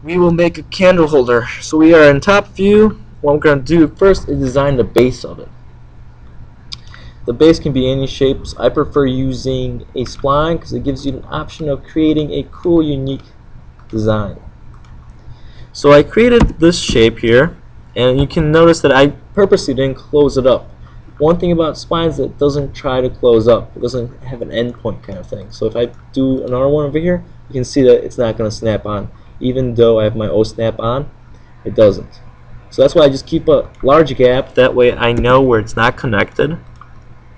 we will make a candle holder. So we are in top view. What we're going to do first is design the base of it. The base can be any shapes. I prefer using a spline because it gives you an option of creating a cool, unique design. So I created this shape here, and you can notice that I purposely didn't close it up. One thing about splines is that it doesn't try to close up. It doesn't have an endpoint kind of thing. So if I do another one over here, you can see that it's not going to snap on. Even though I have my O snap on, it doesn't. So that's why I just keep a large gap. That way I know where it's not connected,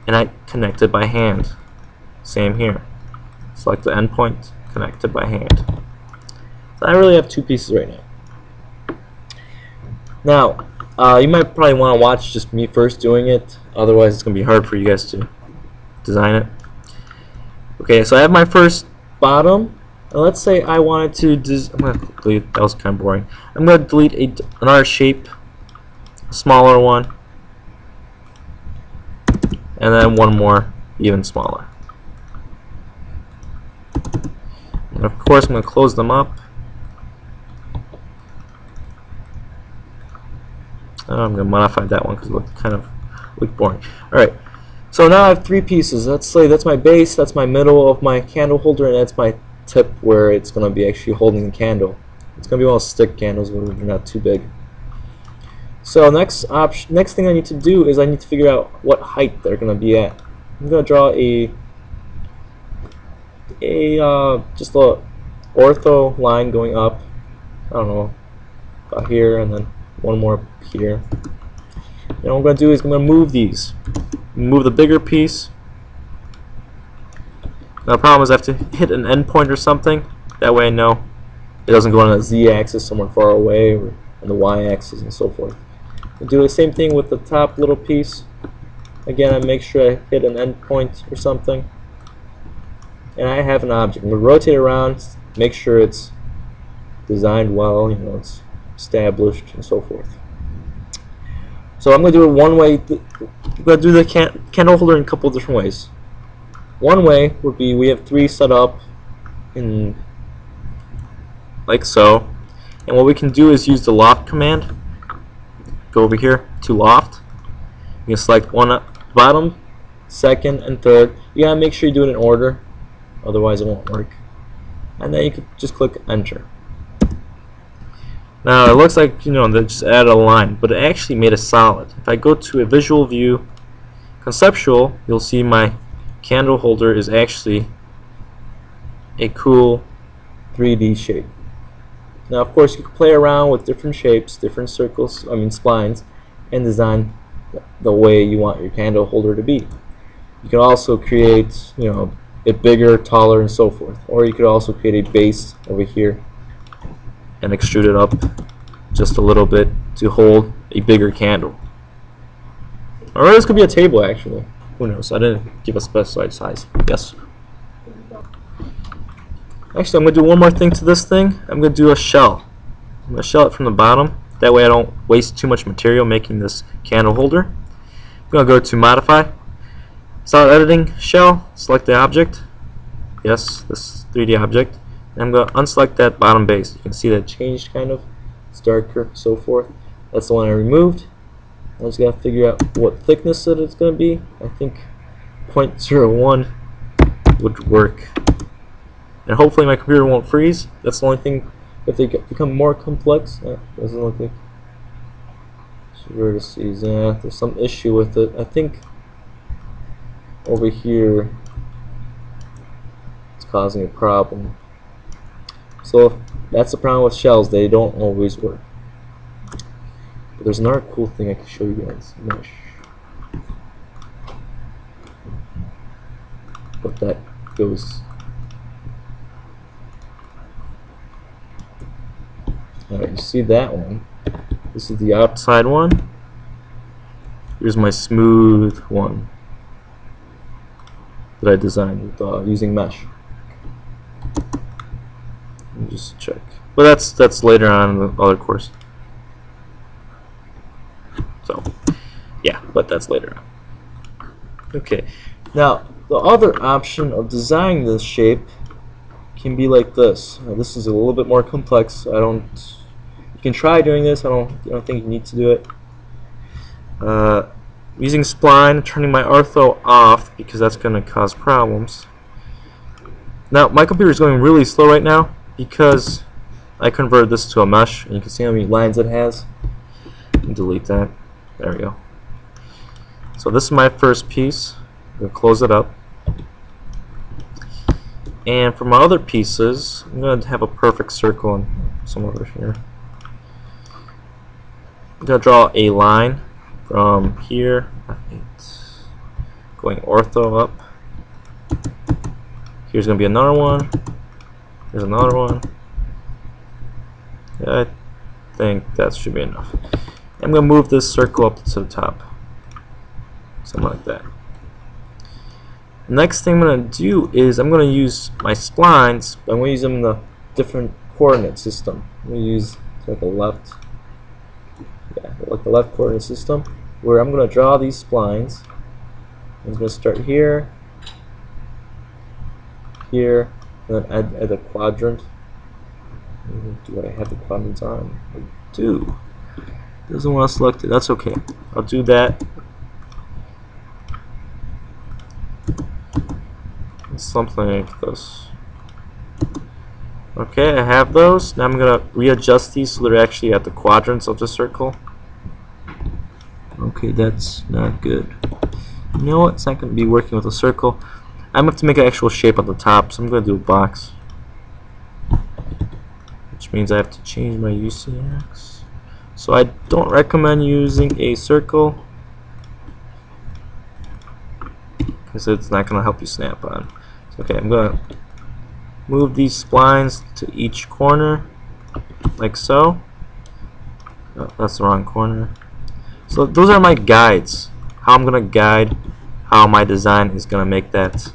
and I connect it by hand. Same here. Select the endpoint, connect it by hand. So I really have two pieces right now. Now, you might probably want to watch just me first doing it. Otherwise, it's going to be hard for you guys to design it. Okay, so I have my first bottom. And let's say I wanted to I'm going to delete, that was kind of boring. I'm going to delete another shape, a smaller one, and then one more even smaller. And of course I'm going to close them up. I'm going to modify that one because it looked kind of boring. Alright, so now I have three pieces. Let's say that's my base, that's my middle of my candle holder, and that's my tip where it's going to be actually holding the candle. It's going to be one of those stick candles where they're not too big. So next thing I need to do is I need to figure out what height they're going to be at. I'm going to draw just a ortho line going up. I don't know, about here, and then one more here. And what I'm going to do is I'm going to move these. Move the bigger piece. Now the problem is I have to hit an endpoint or something. That way I know it doesn't go on a z-axis somewhere far away, or on the y-axis and so forth. I'll do the same thing with the top little piece. Again, I make sure I hit an endpoint or something. And I have an object. I'm going to rotate around, make sure it's designed well, it's established and so forth. So I'm going to do it one way. I'm going to do the candle holder in a couple of different ways. One way would be we have three set up in like so, and what we can do is use the loft command. Go over here to loft. You can select one at the bottom, second, and third. You gotta make sure you do it in order, otherwise it won't work. And then you can just click enter. Now it looks like they just added a line, but it actually made a solid. If I go to a visual view, conceptual, you'll see my candle holder is actually a cool 3D shape. Now of course you can play around with different shapes, different circles, splines, and design the way you want your candle holder to be. You can also create it bigger, taller, and so forth. Or you could also create a base over here and extrude it up just a little bit to hold a bigger candle. Or this could be a table actually. Who knows? I didn't give a specified size. Yes. Actually, I'm going to do one more thing to this thing. I'm going to do a shell. I'm going to shell it from the bottom. That way I don't waste too much material making this candle holder. I'm going to go to Modify. Start editing shell. Select the object. Yes, this 3D object. And I'm going to unselect that bottom base. You can see that changed kind of. It's darker, so forth. That's the one I removed. I just got to figure out what thickness that it's going to be. I think 0.01 would work. And hopefully my computer won't freeze. That's the only thing. If they become more complex, doesn't look like vertices. There's some issue with it. I think over here it's causing a problem. So that's the problem with shells. They don't always work. But there's another cool thing I can show you guys. Mesh. But that goes. Alright, you see that one? This is the outside one. Here's my smooth one that I designed with, using mesh. Let me just check. But that's later on in the other course. So, yeah, but that's later on. Okay, now the other option of designing this shape can be like this. This is a little bit more complex. You can try doing this. I don't think you need to do it. Using spline, turning my ortho off because that's going to cause problems. Now my computer is going really slow right now because I converted this to a mesh, and you can see how many lines it has. Delete that. There we go. So this is my first piece. I'm going to close it up. And for my other pieces, I'm going to have a perfect circle and some over here. I'm going to draw a line from here, going ortho up. Here's going to be another one. Here's another one. Yeah, I think that should be enough. I'm going to move this circle up to the top. Something like that. Next thing I'm going to do is I'm going to use my splines, but I'm going to use them in the different coordinate system. I'm going to use like a left coordinate system where I'm going to draw these splines. I'm going to start here, here, and then add a quadrant. Do I have the quadrants on? I do. Doesn't want to select it. That's okay. I'll do that. Something like this. Okay, I have those. Now I'm going to readjust these so they're actually at the quadrants of the circle. Okay, that's not good. You know what? It's not going to be working with a circle. I'm going to have to make an actual shape on the top, so I'm going to do a box. Which means I have to change my UCX. So I don't recommend using a circle because it's not going to help you snap on. Okay, I'm going to move these splines to each corner, like so. Oh, that's the wrong corner. So those are my guides. How I'm going to guide how my design is going to make that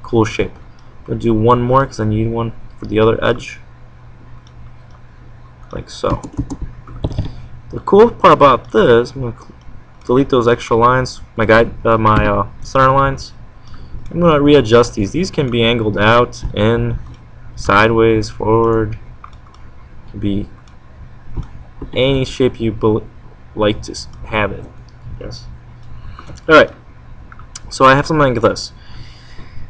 cool shape. I'm going to do one more because I need one for the other edge, like so. The cool part about this, I'm going to delete those extra lines, my center lines. I'm going to readjust these. These can be angled out, in, sideways, forward. It can be any shape you like to have it. Yes. Alright. So I have something like this.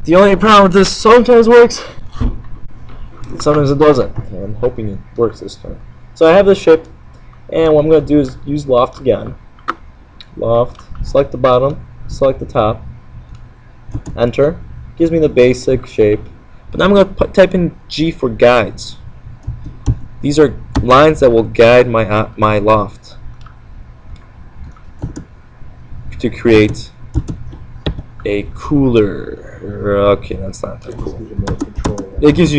The only problem with this sometimes works, and sometimes it doesn't. And I'm hoping it works this time. So I have this shape, and what I'm going to do is use loft again. Loft, select the bottom, select the top. Enter. Gives me the basic shape. But now I'm going to type in G for guides. These are lines that will guide my loft to create a cooler. Okay, that's not that cool. It gives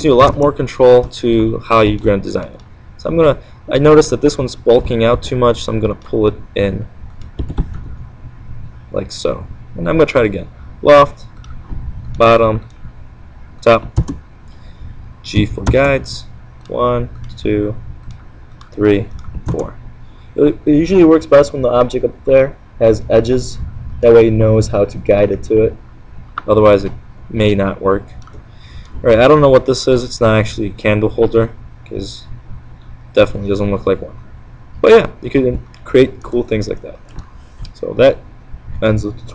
you a lot more control to how you're going to design it. So I noticed that this one's bulking out too much, so I'm going to pull it in like so. And I'm going to try it again. Loft, bottom, top, G for guides. 1, 2, 3, 4. It usually works best when the object up there has edges. That way it knows how to guide it to it. Otherwise it may not work. Alright, I don't know what this is. It's not actually a candle holder because it definitely doesn't look like one. But yeah, you can create cool things like that. So that ends the tutorial.